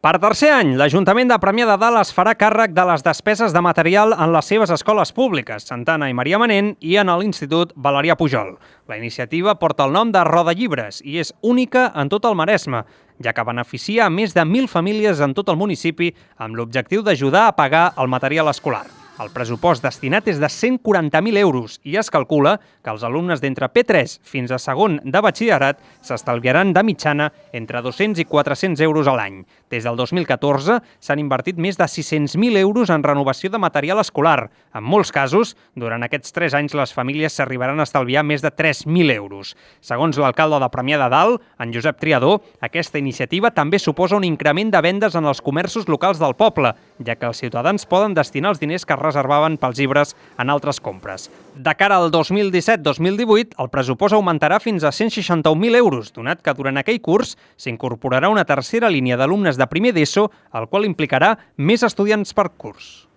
Per tercer any, l'Ajuntament de Premià de Dalt es farà càrrec de les despeses de material en les seves escoles públiques, Santana i Maria Manent, i en l'Institut Valerià Pujol. La iniciativa porta el nom de Roda Llibres i és única en tot el Maresme, ja que beneficia a més de 1.000 famílies en tot el municipi amb l'objectiu d'ajudar a pagar el material escolar. El pressupost destinat és de 140.000 euros i es calcula que els alumnes d'entre P3 fins a segon de batxillerat s'estalviaran de mitjana entre 200 i 400 euros a l'any. Des del 2014 s'han invertit més de 600.000 euros en renovació de material escolar. En molts casos, durant aquests 3 anys les famílies s'arribaran a estalviar més de 3.000 euros. Segons l'alcalde de Premià de Dalt, en Josep Triador, aquesta iniciativa també suposa un increment de vendes en els comerços locals del poble, ja que els ciutadans poden destinar els diners que reservaven pels llibres en altres compres. De cara al 2017-2018, el pressupost augmentarà fins a 161.000 euros, donat que durant aquell curs s'incorporarà una tercera línia d'alumnes de primer d'ESO, el qual implicarà més estudiants per curs.